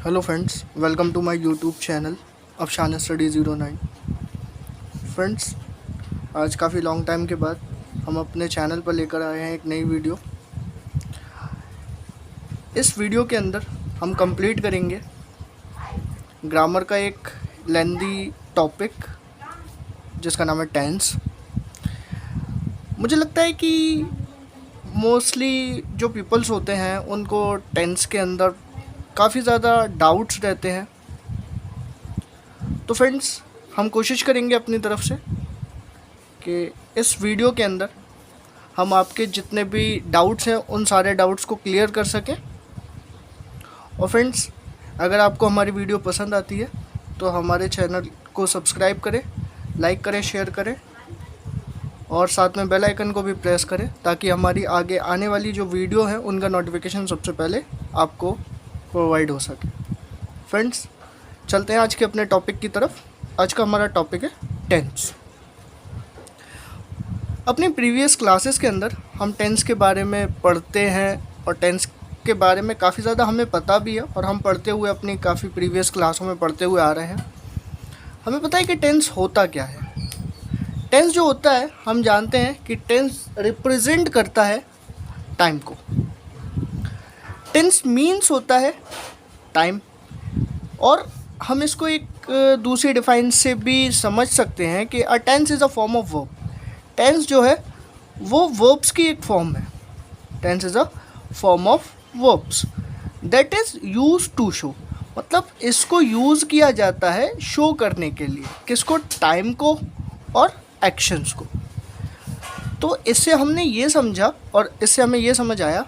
Hello friends, welcome to my YouTube channel Afshan study 09। Friends, आज काफ़ी long time के बाद हम अपने चैनल पर लेकर आए हैं एक नई वीडियो। इस वीडियो के अंदर हम कंप्लीट करेंगे ग्रामर का एक लेंदी टॉपिक जिसका नाम है टेंस। मुझे लगता है कि मोस्टली जो पीपल्स होते हैं उनको टेंस के अंदर काफ़ी ज़्यादा डाउट्स रहते हैं। तो फ्रेंड्स, हम कोशिश करेंगे अपनी तरफ से कि इस वीडियो के अंदर हम आपके जितने भी डाउट्स हैं उन सारे डाउट्स को क्लियर कर सकें। और फ्रेंड्स, अगर आपको हमारी वीडियो पसंद आती है तो हमारे चैनल को सब्सक्राइब करें, लाइक करें, शेयर करें और साथ में बेल आइकन को भी प्रेस करें ताकि हमारी आगे आने वाली जो वीडियो है उनका नोटिफिकेशन सबसे पहले आपको प्रोवाइड हो सके। फ्रेंड्स, चलते हैं आज के अपने टॉपिक की तरफ। आज का हमारा टॉपिक है टेंस। अपनी प्रीवियस क्लासेस के अंदर हम टेंस के बारे में पढ़ते हैं और टेंस के बारे में काफ़ी ज़्यादा हमें पता भी है और हम पढ़ते हुए अपनी काफ़ी प्रीवियस क्लासों में पढ़ते हुए आ रहे हैं। हमें पता है कि टेंस होता क्या है। टेंस जो होता है, हम जानते हैं कि टेंस रिप्रेजेंट करता है टाइम को। टेंस मीन्स होता है टाइम, और हम इसको एक दूसरी डिफाइन से भी समझ सकते हैं कि a tense is a form of verb. Tense जो है वो वर्ब्स की एक फॉर्म है। Tense is a form of verbs that is use to show. मतलब इसको यूज़ किया जाता है शो करने के लिए, किसको? टाइम को और एक्शंस को। तो इससे हमने ये समझा और इससे हमें ये समझ आया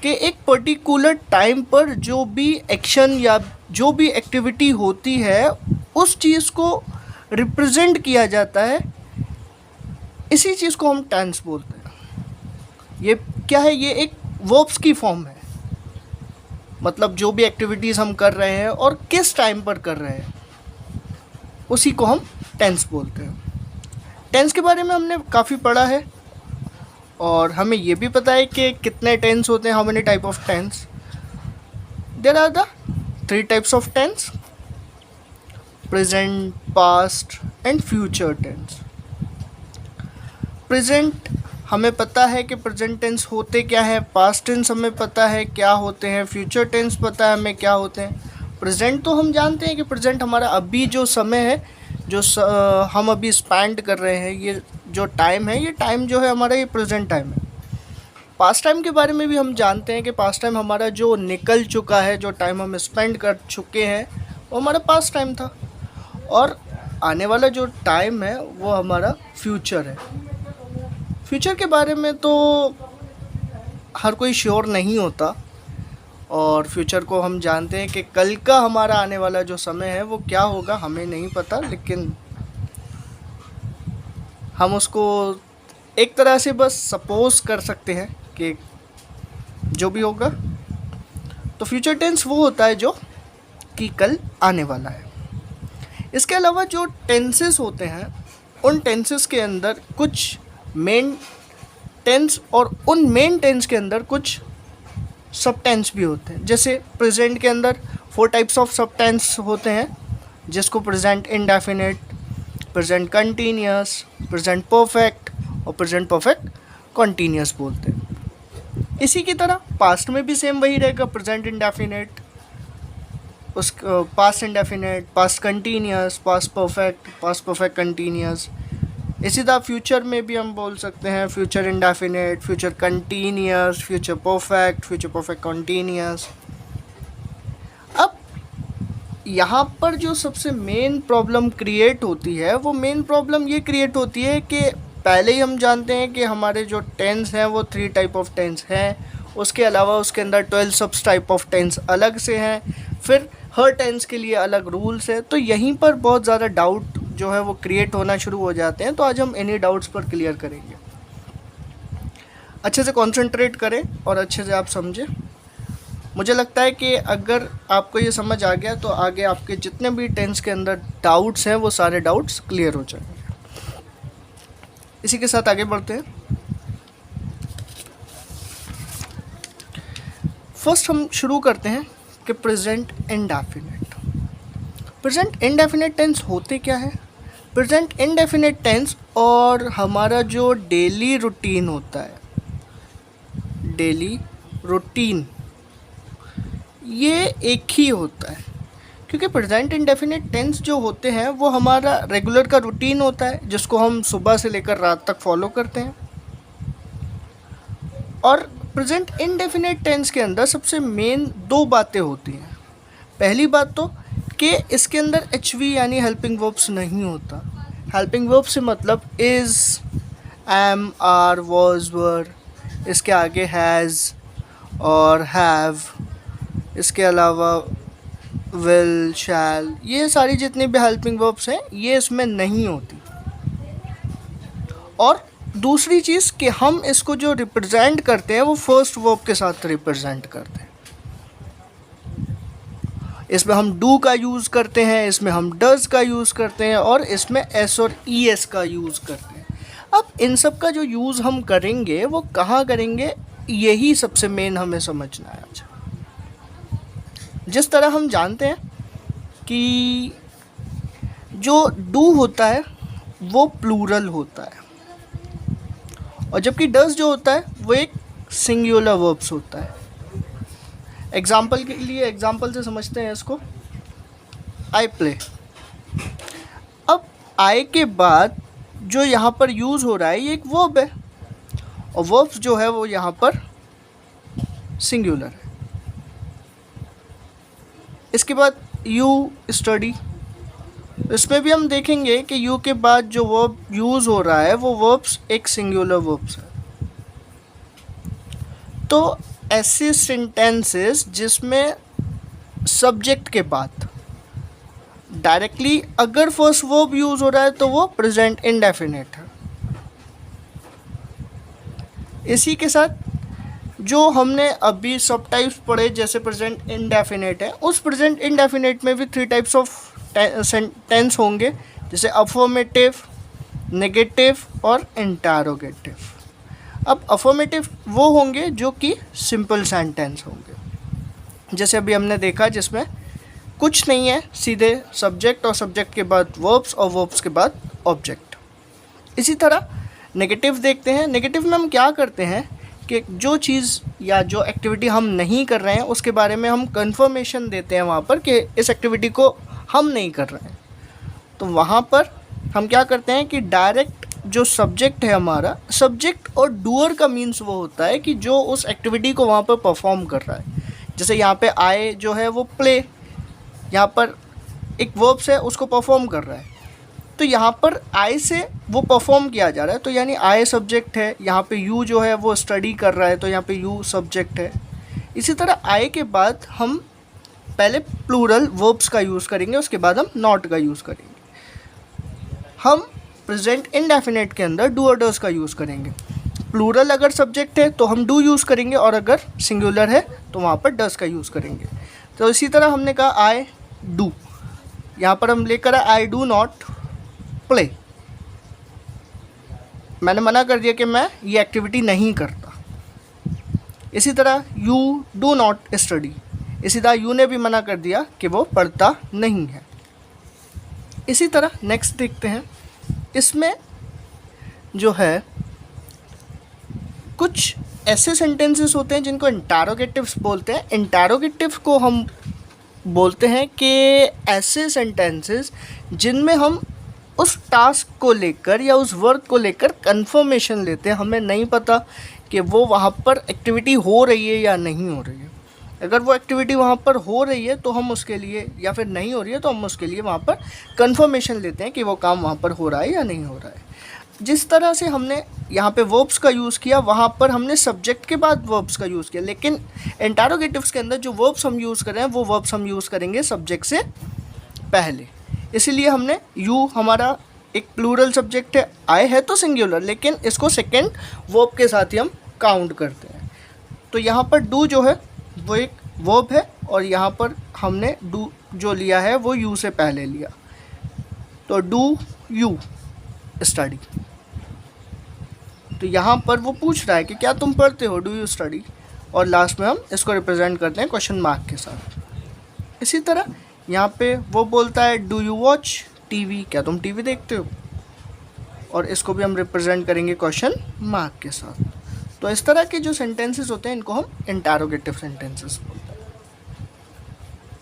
कि एक पर्टिकुलर टाइम पर जो भी एक्शन या जो भी एक्टिविटी होती है उस चीज़ को रिप्रेजेंट किया जाता है। इसी चीज़ को हम टेंस बोलते हैं। ये क्या है? ये एक वर्ब्स की फॉर्म है। मतलब जो भी एक्टिविटीज़ हम कर रहे हैं और किस टाइम पर कर रहे हैं उसी को हम टेंस बोलते हैं। टेंस के बारे में हमने काफ़ी पढ़ा है और हमें ये भी पता है कि कितने टेंस होते हैं, how many type of tense. There are the 3 types of tense: present, past and future tense. Present हमें पता है कि प्रेजेंट टेंस होते क्या है, पास्ट टेंस हमें पता है क्या होते हैं, फ्यूचर टेंस पता है हमें क्या होते हैं। प्रेजेंट तो हम जानते हैं कि प्रेजेंट हमारा अभी जो समय है, जो हम अभी स्पेंड कर रहे हैं, ये जो टाइम है, ये टाइम जो है हमारा, ये प्रेजेंट टाइम है। पास्ट टाइम के बारे में भी हम जानते हैं कि पास्ट टाइम हमारा जो निकल चुका है, जो टाइम हम स्पेंड कर चुके हैं, वो हमारा पास्ट टाइम था। और आने वाला जो टाइम है वो हमारा फ्यूचर है। फ्यूचर के बारे में तो हर कोई श्योर नहीं होता और फ्यूचर को हम जानते हैं कि कल का हमारा आने वाला जो समय है वो क्या होगा हमें नहीं पता, लेकिन हम उसको एक तरह से बस सपोज कर सकते हैं कि जो भी होगा। तो फ्यूचर टेंस वो होता है जो कि कल आने वाला है। इसके अलावा जो टेंसेस होते हैं उन टेंसेस के अंदर कुछ मेन टेंस और उन मेन टेंस के अंदर कुछ सब टेंस भी होते हैं। जैसे प्रेजेंट के अंदर 4 टाइप्स ऑफ सब टेंस होते हैं, जिसको present indefinite, present continuous, present perfect और प्रेजेंट परफेक्ट कंटिन्यूस बोलते हैं। इसी की तरह पास्ट में भी सेम वही रहेगा, प्रेजेंट इंडेफिनिट, उस past indefinite, past continuous, past perfect continuous. इसी तरह फ्यूचर में भी हम बोल सकते हैं future indefinite, future continuous, future perfect continuous. अब यहाँ पर जो सबसे मेन प्रॉब्लम क्रिएट होती है, वो मेन प्रॉब्लम ये क्रिएट होती है कि पहले ही हम जानते हैं कि हमारे जो टेंस हैं वो 3 टाइप ऑफ टेंस हैं। उसके अलावा उसके अंदर 12 सब टाइप ऑफ टेंस अलग से हैं। फिर हर टेंस के लिए अलग रूल्स है। तो यहीं पर बहुत ज़्यादा डाउट जो है वो क्रिएट होना शुरू हो जाते हैं। तो आज हम इन्हीं डाउट्स पर क्लियर करेंगे। अच्छे से कंसंट्रेट करें और अच्छे से आप समझें। मुझे लगता है कि अगर आपको ये समझ आ गया तो आगे आपके जितने भी टेंस के अंदर डाउट्स हैं वो सारे डाउट्स क्लियर हो जाएंगे। इसी के साथ आगे बढ़ते हैं। फर्स्ट हम शुरू करते हैं कि present indefinite. Present indefinite tense होते क्या है? प्रेजेंट इंडेफिनिट टेंस और हमारा जो डेली रूटीन होता है, डेली रूटीन, ये एक ही होता है। क्योंकि प्रेजेंट इंडेफिनिट टेंस जो होते हैं वो हमारा रेगुलर का रूटीन होता है, जिसको हम सुबह से लेकर रात तक फॉलो करते हैं। और प्रेजेंट इंडेफिनिट टेंस के अंदर सबसे मेन दो बातें होती हैं। पहली बात तो कि इसके अंदर एच वी यानी हेल्पिंग वर्ब्स नहीं होता। हेल्पिंग वर्ब से मतलब इज़, एम, आर, वॉज, वर, इसके आगे हैज़ और हैव, इसके अलावा विल, शैल, ये सारी जितनी भी हेल्पिंग वर्ब्स हैं ये इसमें नहीं होती। और दूसरी चीज़ कि हम इसको जो रिप्रेजेंट करते हैं वो फर्स्ट वर्ब के साथ रिप्रेजेंट करते हैं। इसमें हम डू का यूज़ करते हैं, इसमें हम डज का यूज़ करते हैं और इसमें एस और ई एस का यूज़ करते हैं। अब इन सब का जो यूज़ हम करेंगे वो कहाँ करेंगे, यही सबसे मेन हमें समझना है। अच्छा, जिस तरह हम जानते हैं कि जो डू होता है वो प्लूरल होता है और जबकि डज जो होता है वो एक सिंगुलर वर्ब्स होता है। एग्जाम्पल के लिए एग्जाम्पल से समझते हैं इसको। I play. अब आई के बाद जो यहाँ पर यूज़ हो रहा है ये एक वर्ब है और वर्ब्स जो है वो यहाँ पर सिंगुलर है। इसके बाद यू स्टडी, इसमें भी हम देखेंगे कि यू के बाद जो वर्ब यूज़ हो रहा है वो वर्ब्स एक सिंगुलर वर्ब्स है। तो ऐसे सेंटेंसेस जिसमें सब्जेक्ट के बाद डायरेक्टली अगर फर्स्ट वर्ब यूज़ हो रहा है तो वो प्रेजेंट इंडेफिनिट है। इसी के साथ जो हमने अभी सब टाइप्स पढ़े जैसे प्रेजेंट इंडेफिनिट है, उस प्रेजेंट इंडेफिनिट में भी 3 टाइप्स ऑफ टेंस होंगे, जैसे अफर्मेटिव, नेगेटिव और इंटरोगेटिव। अब अफर्मेटिव वो होंगे जो कि सिंपल सेंटेंस होंगे, जैसे अभी हमने देखा जिसमें कुछ नहीं है, सीधे सब्जेक्ट और सब्जेक्ट के बाद वर्ब्स और वर्ब्स के बाद ऑब्जेक्ट। इसी तरह नेगेटिव देखते हैं। नेगेटिव में हम क्या करते हैं कि जो चीज़ या जो एक्टिविटी हम नहीं कर रहे हैं उसके बारे में हम कंफर्मेशन देते हैं वहाँ पर कि इस एक्टिविटी को हम नहीं कर रहे हैं। तो वहाँ पर हम क्या करते हैं कि डायरेक्ट जो सब्जेक्ट है हमारा, सब्जेक्ट और डूअर का मीन्स वो होता है कि जो उस एक्टिविटी को वहाँ पर परफॉर्म कर रहा है। जैसे यहाँ पे आई जो है वो प्ले, यहाँ पर एक वर्ब्स है उसको परफॉर्म कर रहा है, तो यहाँ पर आई से वो परफॉर्म किया जा रहा है, तो यानी आई सब्जेक्ट है। यहाँ पे यू जो है वो स्टडी कर रहा है, तो यहाँ पे यू सब्जेक्ट है। इसी तरह आई के बाद हम पहले प्लूरल वर्ब्स का यूज़ करेंगे, उसके बाद हम नॉट का यूज़ करेंगे। हम प्रेजेंट इंडेफिनिट के अंदर डू और डज का यूज़ करेंगे। प्लूरल अगर सब्जेक्ट है तो हम डू यूज़ करेंगे और अगर सिंगुलर है तो वहाँ पर डज का यूज़ करेंगे। तो इसी तरह हमने कहा आई डू, यहाँ पर हम लेकर आई डू नॉट प्ले। मैंने मना कर दिया कि मैं ये एक्टिविटी नहीं करता। इसी तरह यू डू नॉट स्टडी, इसी तरह यू ने भी मना कर दिया कि वो पढ़ता नहीं है। इसी तरह नेक्स्ट देखते हैं। इसमें जो है कुछ ऐसे सेंटेंसेस होते हैं जिनको इंटरोगेटिव्स बोलते हैं। इंटरोगेटिव को हम बोलते हैं कि ऐसे सेंटेंसेस जिनमें हम उस टास्क को लेकर या उस वर्क को लेकर कंफर्मेशन लेते हैं। हमें नहीं पता कि वो वहाँ पर एक्टिविटी हो रही है या नहीं हो रही है। अगर वो एक्टिविटी वहाँ पर हो रही है तो हम उसके लिए, या फिर नहीं हो रही है तो हम उसके लिए वहाँ पर कंफर्मेशन लेते हैं कि वो काम वहाँ पर हो रहा है या नहीं हो रहा है। जिस तरह से हमने यहाँ पे वर्ब्स का यूज़ किया, वहाँ पर हमने सब्जेक्ट के बाद वर्ब्स का यूज़ किया, लेकिन इंटरोगेटिव्स के अंदर जो वर्ब्स हम यूज़ कर रहे हैं वो वर्ब्स हम यूज़ करेंगे सब्जेक्ट से पहले। इसीलिए हमने यू हमारा एक प्लूरल सब्जेक्ट है, आई है तो सिंगुलर, लेकिन इसको सेकेंड वर्ब के साथ ही हम काउंट करते हैं। तो यहाँ पर डू जो है वो एक वर्ब है और यहाँ पर हमने डू जो लिया है वो यू से पहले लिया, तो डू यू स्टडी। तो यहाँ पर वो पूछ रहा है कि क्या तुम पढ़ते हो, डू यू स्टडी, और लास्ट में हम इसको रिप्रेजेंट करते हैं क्वेश्चन मार्क के साथ। इसी तरह यहाँ पे वो बोलता है डू यू वॉच टीवी, क्या तुम टीवी देखते हो, और इसको भी हम रिप्रेजेंट करेंगे क्वेश्चन मार्क के साथ। तो इस तरह के जो सेंटेंसेस होते हैं इनको हम इंटरोगेटिव सेंटेंसेस बोलते हैं।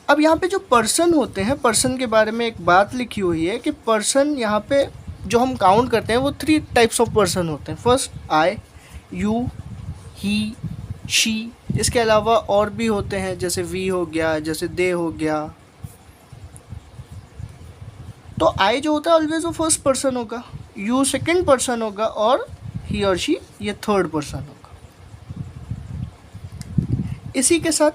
अब यहाँ पे जो पर्सन होते हैं, पर्सन के बारे में एक बात लिखी हुई है कि पर्सन यहाँ पे जो हम काउंट करते हैं वो 3 टाइप्स ऑफ पर्सन होते हैं। First I, you, he, she. इसके अलावा और भी होते हैं, जैसे वी हो गया, जैसे दे हो गया। तो आई जो होता है ऑलवेज वो फर्स्ट पर्सन होगा, यू सेकंड पर्सन होगा, और ही और शी ये थर्ड पर्सन होगा। इसी के साथ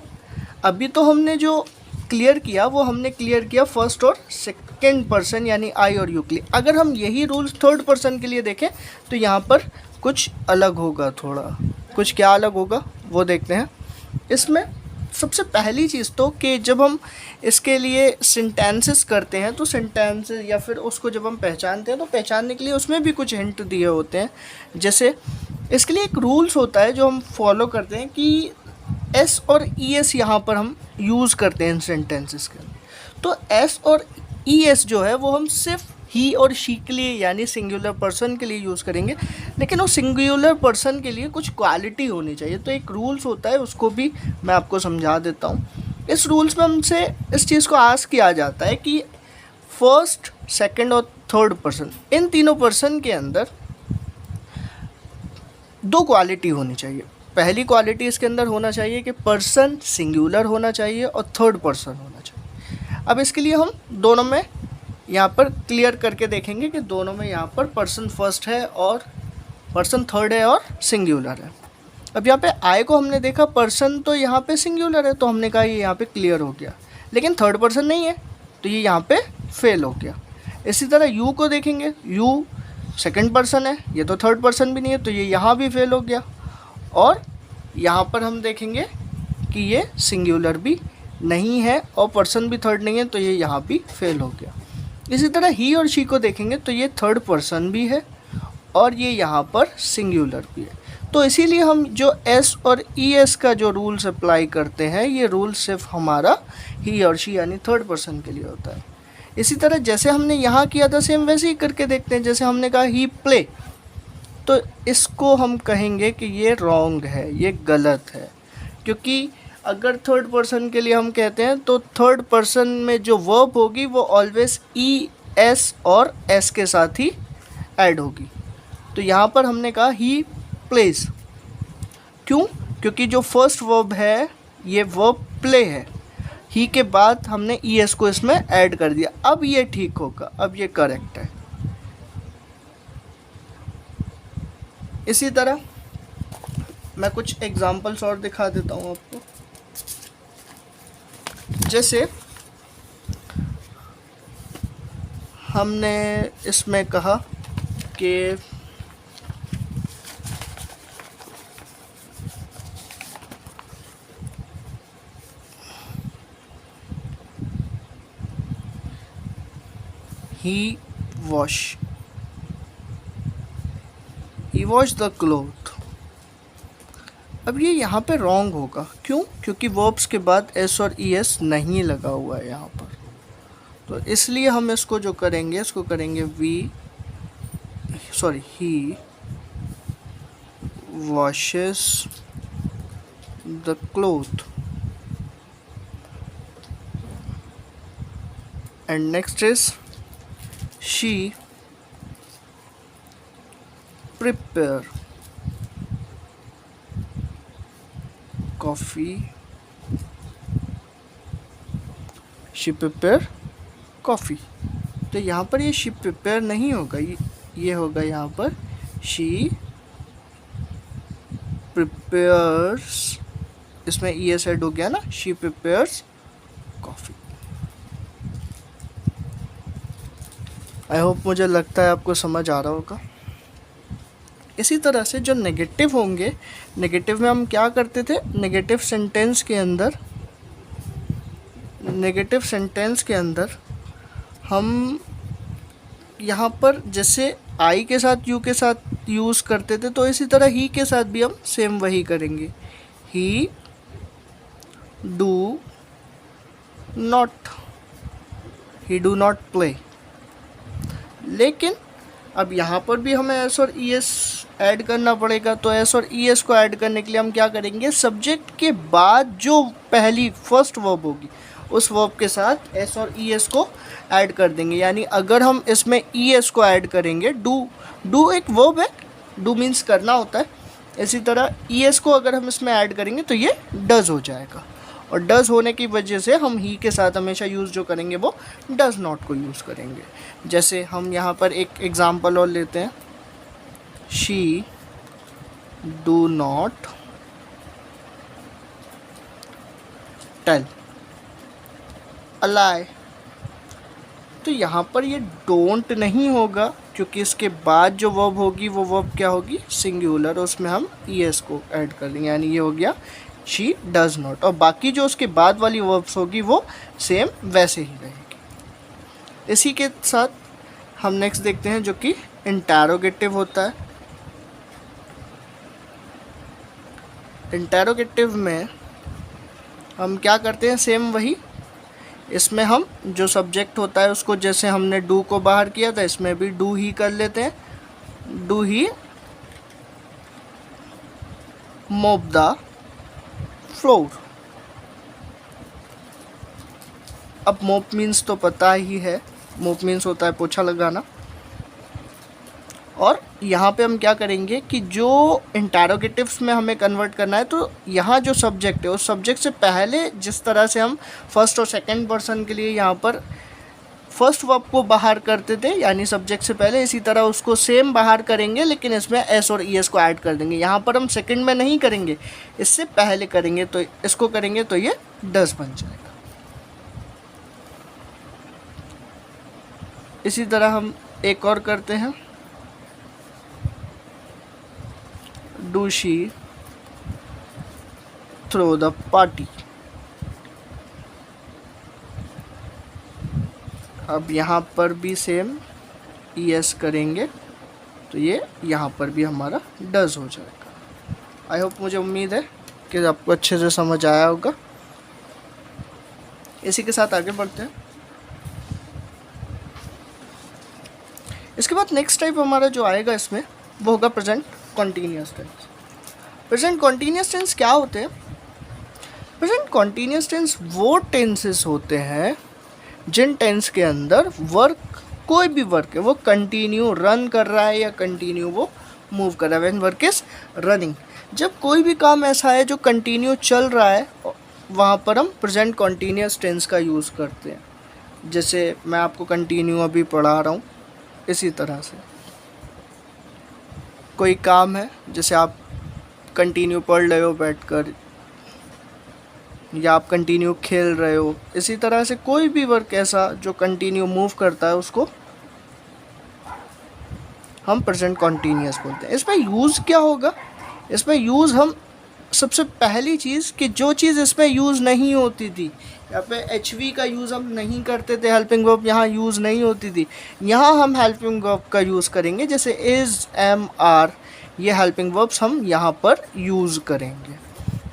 अभी तो हमने जो क्लियर किया वो हमने क्लियर किया फर्स्ट और सेकंड पर्सन यानी आई और यू के लिए। अगर हम यही रूल्स थर्ड पर्सन के लिए देखें तो यहाँ पर कुछ अलग होगा, थोड़ा कुछ क्या अलग होगा वो देखते हैं। इसमें सबसे पहली चीज़ तो कि जब हम इसके लिए सेंटेंसेस करते हैं तो सेंटेंसेस या फिर उसको जब हम पहचानते हैं तो पहचानने के लिए उसमें भी कुछ हिंट दिए होते हैं। जैसे इसके लिए एक रूल्स होता है जो हम फॉलो करते हैं कि एस और ई एस यहाँ पर हम यूज़ करते हैं इन सेंटेंसेस के। तो एस और ई एस जो है वो हम सिर्फ ही और शी के लिए यानी सिंगुलर पर्सन के लिए यूज़ करेंगे, लेकिन उस सिंगुलर पर्सन के लिए कुछ क्वालिटी होनी चाहिए। तो एक रूल्स होता है, उसको भी मैं आपको समझा देता हूँ। इस रूल्स में हमसे इस चीज़ को आस्क किया जाता है कि फर्स्ट, सेकंड और थर्ड पर्सन, इन तीनों पर्सन के अंदर 2 क्वालिटी होनी चाहिए। पहली क्वालिटी इसके अंदर होना चाहिए कि पर्सन सिंगुलर होना चाहिए और थर्ड पर्सन होना चाहिए। अब इसके लिए हम दोनों में यहाँ पर क्लियर करके देखेंगे कि दोनों में यहाँ पर पर्सन फर्स्ट है और पर्सन थर्ड है और सिंगुलर है। अब यहाँ पे आई को हमने देखा, पर्सन तो यहाँ पे सिंगुलर है तो हमने कहा ये यहाँ पे क्लियर हो गया, लेकिन थर्ड पर्सन नहीं है तो ये यहाँ पे फेल हो गया। इसी तरह यू को देखेंगे, यू सेकंड पर्सन है, ये तो थर्ड पर्सन भी नहीं है तो ये यहाँ भी फेल हो गया। और यहाँ पर हम देखेंगे कि ये सिंगुलर भी नहीं है और पर्सन भी थर्ड नहीं है तो ये यहाँ भी फेल हो गया। इसी तरह ही और शी को देखेंगे तो ये थर्ड पर्सन भी है और ये यहाँ पर सिंगुलर भी है। तो इसीलिए हम जो एस और ई एस का जो रूल्स अप्लाई करते हैं ये रूल सिर्फ हमारा ही और शी यानी थर्ड पर्सन के लिए होता है। इसी तरह जैसे हमने यहाँ किया था सेम वैसे ही करके देखते हैं। जैसे हमने कहा ही प्ले, तो इसको हम कहेंगे कि ये रॉन्ग है, ये गलत है, क्योंकि अगर थर्ड पर्सन के लिए हम कहते हैं तो थर्ड पर्सन में जो वर्ब होगी वो ऑलवेज ई एस और एस के साथ ही ऐड होगी। तो यहाँ पर हमने कहा ही प्लेज, क्यों? क्योंकि जो फर्स्ट वर्ब है ये वर्ब प्ले है, ही के बाद हमने ई एस को इसमें ऐड कर दिया। अब ये ठीक होगा, अब ये करेक्ट है। इसी तरह मैं कुछ एग्जांपल्स और दिखा देता हूँ आपको। जैसे हमने इसमें कहा कि he washed the cloth। अब ये यहाँ पे रॉन्ग होगा, क्यों? क्योंकि वर्ब्स के बाद एस और ई एस नहीं लगा हुआ है यहाँ पर। तो इसलिए हम इसको जो करेंगे इसको करेंगे ही washes the cloth and next is she prepare coffee, she prepare coffee। तो यहाँ पर ये she prepare नहीं होगा, ये होगा यहाँ पर she prepares, इसमें ई एस ऐड हो गया ना, she prepares coffee। I hope, मुझे लगता है आपको समझ आ रहा होगा। इसी तरह से जो नेगेटिव होंगे, नेगेटिव में हम क्या करते थे, नेगेटिव सेंटेंस के अंदर हम यहाँ पर जैसे आई के साथ यू के साथ यूज़ करते थे, तो इसी तरह ही के साथ भी हम सेम वही करेंगे। ही do not, he do not play. लेकिन अब यहाँ पर भी हमें एस और ई एस ऐड करना पड़ेगा। तो एस और ई एस को ऐड करने के लिए हम क्या करेंगे, सब्जेक्ट के बाद जो पहली फर्स्ट वर्ब होगी उस वर्ब के साथ एस और ई एस को ऐड कर देंगे। यानी अगर हम इसमें ई एस को ऐड करेंगे, डू एक वर्ब है, डू मीन्स करना होता है, इसी तरह ई एस को अगर हम इसमें ऐड करेंगे तो ये डज हो जाएगा। और डज होने की वजह से हम ही के साथ हमेशा यूज़ जो करेंगे वो डज नॉट को यूज़ करेंगे। जैसे हम यहाँ पर एक एग्ज़ाम्पल और लेते हैं, she do not tell a lie. तो यहाँ पर ये डोंट नहीं होगा, क्योंकि इसके बाद जो वर्ब होगी वो वर्ब क्या होगी, सिंगुलर, उसमें हम ई एस को ऐड कर देंगे। यानी ये हो गया शी डज नॉट। और बाकी जो उसके बाद वाली वर्ब्स होगी वो सेम वैसे ही रहेगी। इसी के साथ हम नेक्स्ट देखते हैं जो कि इंटरोगेटिव होता है। इंटरोगेटिव में हम क्या करते हैं, सेम वही, इसमें हम जो सब्जेक्ट होता है उसको जैसे हमने डू को बाहर किया था, इसमें भी डू ही कर लेते हैं। Do he mop the floor. अब मॉप मीन्स तो पता ही है, मॉप मीन्स होता है पोछा लगाना। और यहाँ पे हम क्या करेंगे कि जो इंटरोगेटिव्स में हमें कन्वर्ट करना है, तो यहाँ जो सब्जेक्ट है उस सब्जेक्ट से पहले जिस तरह से हम फर्स्ट और सेकंड पर्सन के लिए यहाँ पर फर्स्ट वर्ब को बाहर करते थे, यानी सब्जेक्ट से पहले, इसी तरह उसको सेम बाहर करेंगे, लेकिन इसमें एस और ई एस को ऐड कर देंगे। यहाँ पर हम सेकंड में नहीं करेंगे, इससे पहले करेंगे। तो इसको करेंगे तो ये डज बन जाएगा। इसी तरह हम एक और करते हैं, do she throw the party. अब यहाँ पर भी सेम ई एस करेंगे तो ये यहाँ पर भी हमारा डज हो जाएगा। आई होप, मुझे उम्मीद है कि आपको अच्छे से समझ आया होगा। इसी के साथ आगे बढ़ते हैं। इसके बाद नेक्स्ट टाइप हमारा जो आएगा इसमें वो होगा present continuous tense. Present continuous tense क्या होते हैं? प्रेजेंट कॉन्टीन्यूअस टेंस वो टेंसेस होते हैं जिन टेंस के अंदर वर्क, कोई भी वर्क है वो कंटिन्यू रन कर रहा है या कंटिन्यू वो मूव कर रहा है। व्हेन वर्क इज रनिंग, जब कोई भी काम ऐसा है जो कंटिन्यू चल रहा है, वहाँ पर हम प्रेजेंट कॉन्टीन्यूअस टेंस का यूज़ करते हैं। जैसे मैं आपको कंटिन्यू अभी पढ़ा रहा हूँ, इसी तरह से कोई काम है, जैसे आप कंटिन्यू पढ़ रहे हो बैठकर, या आप कंटिन्यू खेल रहे हो, इसी तरह से कोई भी वर्क ऐसा जो कंटिन्यू मूव करता है उसको हम प्रेजेंट कॉन्टीन्यूअस बोलते हैं। इसमें यूज़ क्या होगा? इसमें यूज़ हम सबसे पहली चीज़ कि जो चीज़ इसमें यूज़ नहीं होती थी, यहाँ पे एच वी का यूज़ हम नहीं करते थे, हेल्पिंग वर्ब यहाँ यूज़ नहीं होती थी, यहाँ हम हेल्पिंग वर्ब का यूज़ करेंगे। जैसे इज़, एम, आर, ये हेल्पिंग वर्ब्स हम यहाँ पर यूज़ करेंगे।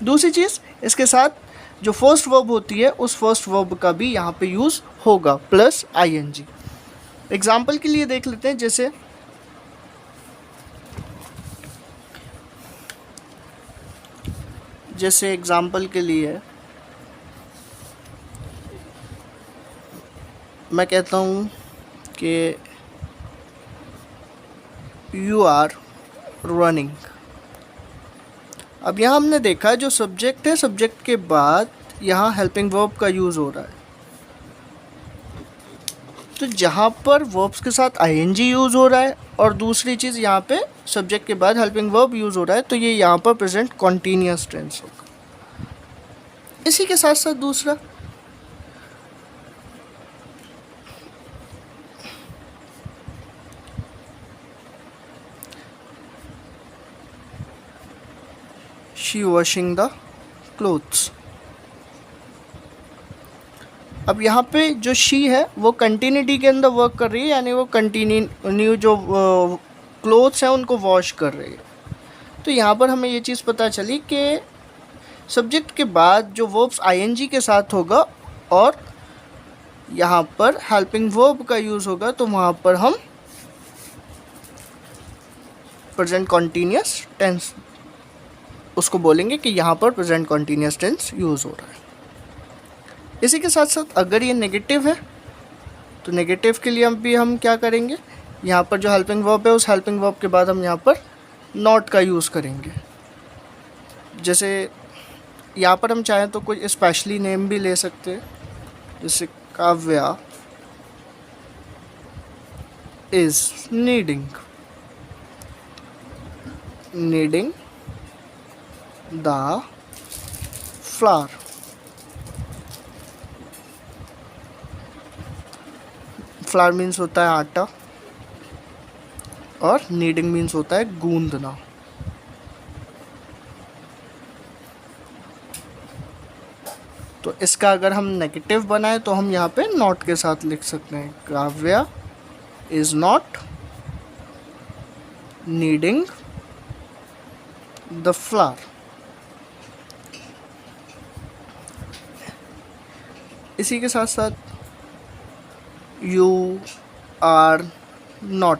दूसरी चीज़, इसके साथ जो फर्स्ट वर्ब होती है उस फर्स्ट वर्ब का भी यहाँ पे यूज़ होगा, plus I N G. Example के लिए देख लेते हैं, जैसे एग्जाम्पल के लिए मैं कहता हूँ कि यू आर रनिंग। अब यहाँ हमने देखा जो सब्जेक्ट है, सब्जेक्ट के बाद यहाँ हेल्पिंग वर्ब का यूज़ हो रहा है। तो जहाँ पर वर्ब्स के साथ आईएनजी यूज़ हो रहा है और दूसरी चीज़ यहाँ पे सब्जेक्ट के बाद हेल्पिंग वर्ब यूज़ हो रहा है, तो ये यहाँ पर प्रेजेंट कॉन्टीन्यूअस टेंस होगा। इसी के साथ साथ दूसरा, शी वॉशिंग द क्लोथ्स। अब यहाँ पे जो शी है वो कंटिन्यूटी के अंदर वर्क कर रही है, यानी वो कंटिन्यू जो क्लोथ्स हैं उनको वॉश कर रही है। तो यहाँ पर हमें ये चीज़ पता चली कि सब्जेक्ट के बाद जो वर्ब्स आईएनजी के साथ होगा और यहाँ पर हेल्पिंग वर्ब का यूज़ होगा तो वहाँ पर हम प्रेजेंट कॉन्टीन्यूस टेंस उसको बोलेंगे कि यहाँ पर प्रेजेंट कॉन्टीन्यूस टेंस यूज़ हो रहा है। इसी के साथ साथ अगर ये नेगेटिव है तो नेगेटिव के लिए हम क्या करेंगे, यहाँ पर जो हेल्पिंग वर्ब है उस हेल्पिंग वर्ब के बाद हम यहाँ पर नॉट का यूज़ करेंगे। जैसे यहाँ पर हम चाहें तो कोई स्पेशली नेम भी ले सकते हैं, जैसे Kavya is needing the flower. Flower means होता है आटा और नीडिंग मीन्स होता है गूंदना। तो इसका अगर हम नेगेटिव बनाए तो हम यहाँ पे नॉट के साथ लिख सकते हैं, Kavya is not needing the flower. इसी के साथ साथ you are not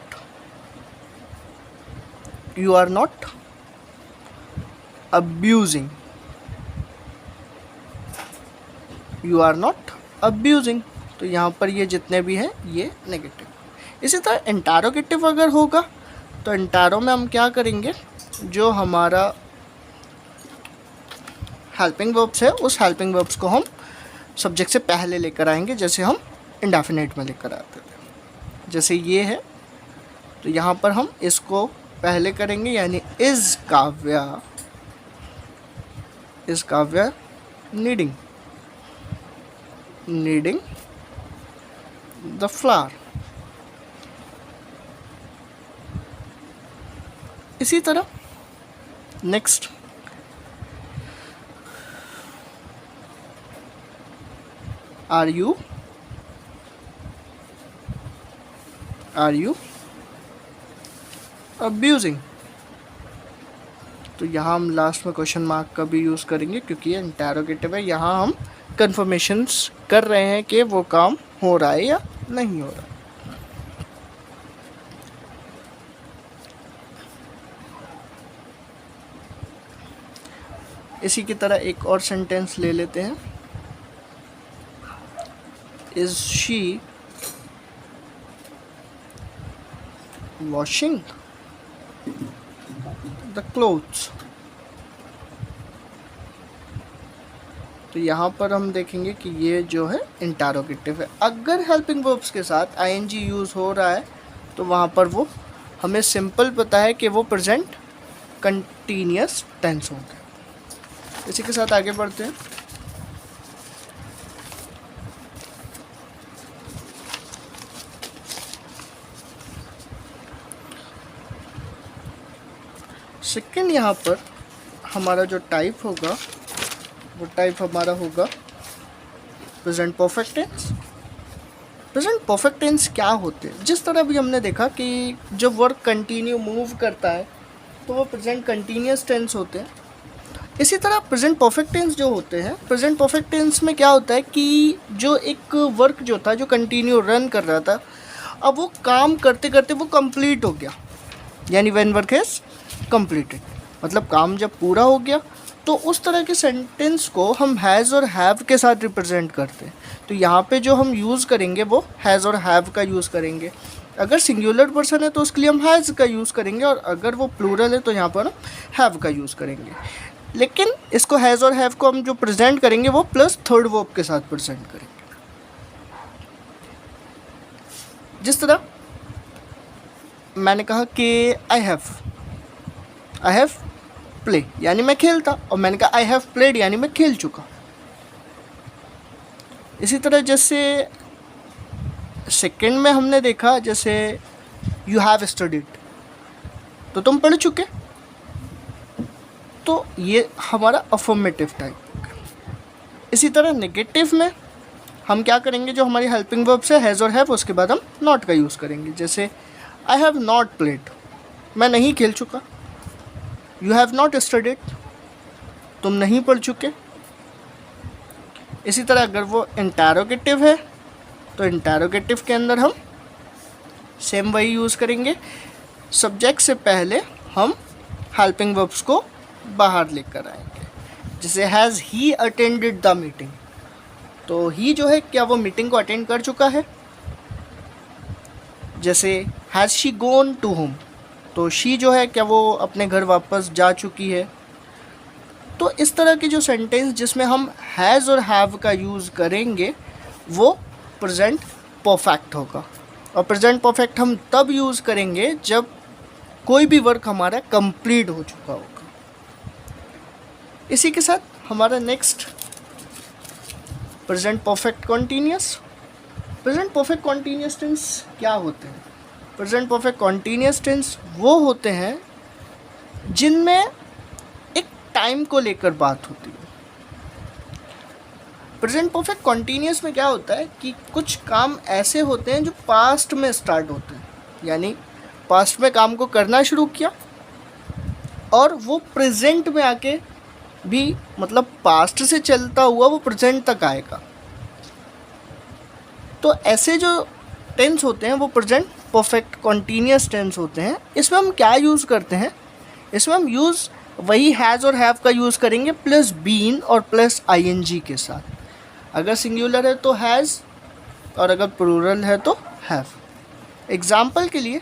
abusing, you are not abusing. तो यहाँ पर ये जितने भी हैं ये नेगेटिव। इसी तरह इंटरोगेटिव अगर होगा तो इंटारो में हम क्या करेंगे, जो हमारा हेल्पिंग वर्ब्स है उस हेल्पिंग वर्ब्स को हम सब्जेक्ट से पहले लेकर आएंगे, जैसे हम इंडेफिनिट में लेकर आते थे। जैसे ये है तो यहाँ पर हम इसको पहले करेंगे, यानी is Kavya needing the flower. इसी तरह नेक्स्ट आर यू अब्यूजिंग। तो यहाँ हम लास्ट में क्वेश्चन मार्क का भी यूज़ करेंगे क्योंकि ये इंटरोगेटिव है। यहाँ हम कंफर्मेशंस कर रहे हैं कि वो काम हो रहा है या नहीं हो रहा है। इसी की तरह एक और सेंटेंस ले लेते हैं, is she washing the clothes. तो यहाँ पर हम देखेंगे कि ये जो है इंटरोगेटिव है। अगर हेल्पिंग वर्ब्स के साथ आईएनजी यूज़ हो रहा है तो वहाँ पर वो हमें सिंपल पता है कि वो प्रेजेंट कंटीन्यूअस टेंस होंगे। इसी के साथ आगे बढ़ते हैं। सेकेंड यहाँ पर हमारा जो टाइप होगा वो टाइप हमारा होगा present perfect tense. Present perfect tense क्या होते हैं, जिस तरह भी हमने देखा कि जब वर्क कंटिन्यू मूव करता है तो वो प्रेजेंट कंटिन्यूअस टेंस होते हैं। इसी तरह प्रेजेंट परफेक्ट टेंस जो होते हैं, प्रेजेंट परफेक्ट टेंस में क्या होता है कि जो एक वर्क जो था जो कंटिन्यू रन कर रहा था, अब वो काम करते करते वो कंप्लीट हो गया, यानी व्हेन वर्क इज कंप्लीटेड, मतलब काम जब पूरा हो गया। तो उस तरह के सेंटेंस को हम हैज़ और हैव के साथ रिप्रेजेंट करते हैं। तो यहाँ पे जो हम यूज़ करेंगे वो हैज़ और हैव का यूज़ करेंगे। अगर सिंगुलर पर्सन है तो उसके लिए हम हैज़ का यूज़ करेंगे, और अगर वो प्लूरल है तो यहाँ पर हम हैव का यूज़ करेंगे। लेकिन इसको हैज़ और हैव को हम जो प्रेजेंट करेंगे वो प्लस थर्ड वर्ब के साथ प्रेजेंट करेंगे। जिस तरह मैंने कहा कि आई हैव प्ले, यानी मैं खेलता, और मैंने कहा आई हैव प्लेड, यानी मैं खेल चुका। इसी तरह जैसे सेकंड में हमने देखा, जैसे यू हैव स्टडीड, तो तुम पढ़ चुके। तो ये हमारा अफर्मेटिव टाइप हो गया। इसी तरह नेगेटिव में हम क्या करेंगे, जो हमारी हेल्पिंग वर्ब से हैज़ और हैव, उसके बाद हम नॉट का यूज़ करेंगे। जैसे आई हैव नॉट प्लेड, मैं नहीं खेल चुका। यू हैव नॉट स्टडीड, तुम नहीं पढ़ चुके। इसी तरह अगर वो इंटरोगेटिव है तो इंटेरोगेटिव के अंदर हम सेम वही यूज़ करेंगे, सब्जेक्ट से पहले हम हेल्पिंग वर्ब्स को बाहर लेकर आएंगे। जैसे has he attended the meeting, तो ही जो है क्या वो मीटिंग को अटेंड कर चुका है। जैसे has she gone to home, तो शी जो है क्या वो अपने घर वापस जा चुकी है। तो इस तरह की जो सेंटेंस जिसमें हम हैज़ और हैव का यूज़ करेंगे वो प्रेजेंट परफेक्ट होगा। और प्रेजेंट परफेक्ट हम तब यूज़ करेंगे जब कोई भी वर्क हमारा कंप्लीट हो चुका होगा। इसी के साथ हमारा next present perfect continuous. Present perfect continuous tense क्या होते हैं? प्रेजेंट परफेक्ट कॉन्टीन्यूअस टेंस वो होते हैं जिनमें एक टाइम को लेकर बात होती है। प्रेजेंट परफेक्ट कॉन्टीन्यूअस में क्या होता है कि कुछ काम ऐसे होते हैं जो पास्ट में स्टार्ट होते हैं, यानी पास्ट में काम को करना शुरू किया और वो प्रेजेंट में आके भी, मतलब पास्ट से चलता हुआ वो प्रेजेंट तक आएगा। तो ऐसे जो टेंस होते हैं वो प्रेजेंट परफेक्ट कॉन्टीन्यूअस टेंस होते हैं। इसमें हम क्या यूज़ करते हैं? इसमें हम यूज़ वही हैज़ और हैव का यूज़ करेंगे प्लस बीन और प्लस आईएनजी के साथ। अगर सिंगुलर है तो हैज़ और अगर प्लूरल है तो हैव। एग्जाम्पल के लिए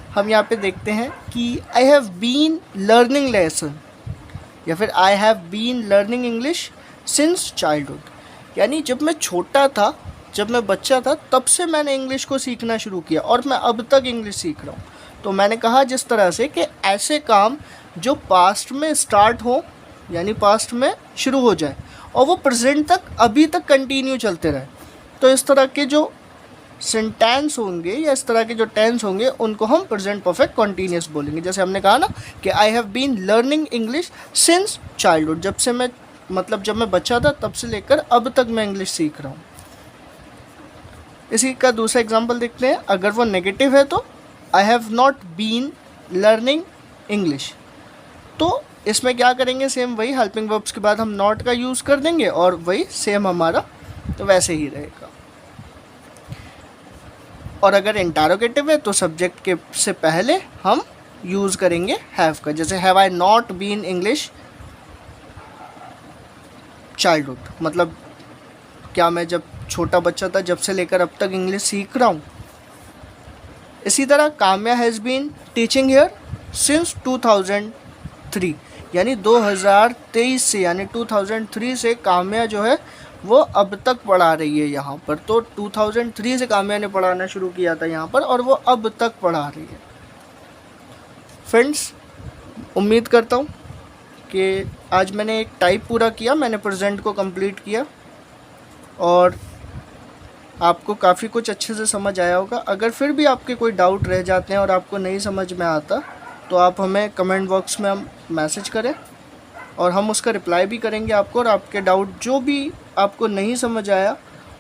हम यहाँ पे देखते हैं कि I have been learning lesson या फिर I have been learning English since childhood, यानी जब मैं छोटा था, जब मैं बच्चा था, तब से मैंने इंग्लिश को सीखना शुरू किया और मैं अब तक इंग्लिश सीख रहा हूँ। तो मैंने कहा जिस तरह से कि ऐसे काम जो पास्ट में स्टार्ट हो, यानी पास्ट में शुरू हो जाए और वो प्रेजेंट तक अभी तक कंटिन्यू चलते रहे, तो इस तरह के जो सेंटेंस होंगे या इस तरह के जो टेंस होंगे उनको हम प्रेजेंट परफेक्ट कॉन्टीन्यूअस बोलेंगे। जैसे हमने कहा ना कि I have been learning English since childhood, जब से मैं, मतलब जब मैं बच्चा था तब से लेकर अब तक मैं इंग्लिश सीख रहा हूँ। इसी का दूसरा एग्जांपल देखते हैं। अगर वो नेगेटिव है तो I have not been learning English, तो इसमें क्या करेंगे? सेम वही हेल्पिंग वर्ब्स के बाद हम नॉट का यूज़ कर देंगे और वही सेम हमारा तो वैसे ही रहेगा। और अगर इंटरोगेटिव है तो सब्जेक्ट के से पहले हम यूज़ करेंगे हैव का। जैसे have I not been English childhood, मतलब क्या मैं जब छोटा बच्चा था जब से लेकर अब तक इंग्लिश सीख रहा हूँ। इसी तरह Kamya has been teaching here since 2003, यानी 2023 से, यानी 2003 से काम्या जो है वो अब तक पढ़ा रही है यहाँ पर। तो 2003 से काम्या ने पढ़ाना शुरू किया था यहाँ पर और वो अब तक पढ़ा रही है। फ्रेंड्स, उम्मीद करता हूँ कि आज मैंने एक टाइप पूरा किया, मैंने प्रेजेंट को कंप्लीट किया और आपको काफ़ी कुछ अच्छे से समझ आया होगा। अगर फिर भी आपके कोई डाउट रह जाते हैं और आपको नहीं समझ में आता तो आप हमें कमेंट बॉक्स में हम मैसेज करें और हम उसका रिप्लाई भी करेंगे आपको, और आपके डाउट जो भी आपको नहीं समझ आया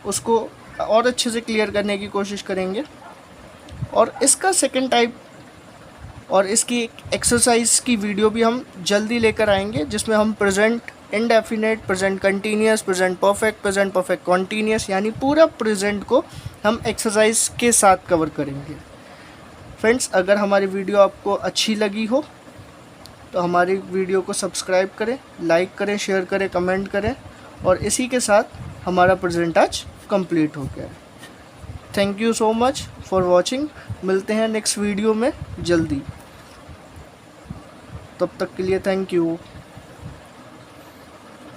उसको और अच्छे से क्लियर करने की कोशिश करेंगे। और इसका सेकंड टाइप और इसकी एक्सरसाइज की वीडियो भी हम जल्दी लेकर आएंगे, जिसमें हम present indefinite, present continuous, present perfect continuous, यानी पूरा प्रेजेंट को हम एक्सरसाइज के साथ कवर करेंगे। फ्रेंड्स, अगर हमारी वीडियो आपको अच्छी लगी हो तो हमारी वीडियो को सब्सक्राइब करें, लाइक करें, शेयर करें, कमेंट करें। और इसी के साथ हमारा प्रेजेंट आज कंप्लीट हो गया है। Thank you so much for watching. मिलते हैं नेक्स्ट वीडियो में जल्दी। तब तक के लिए थैंक यू।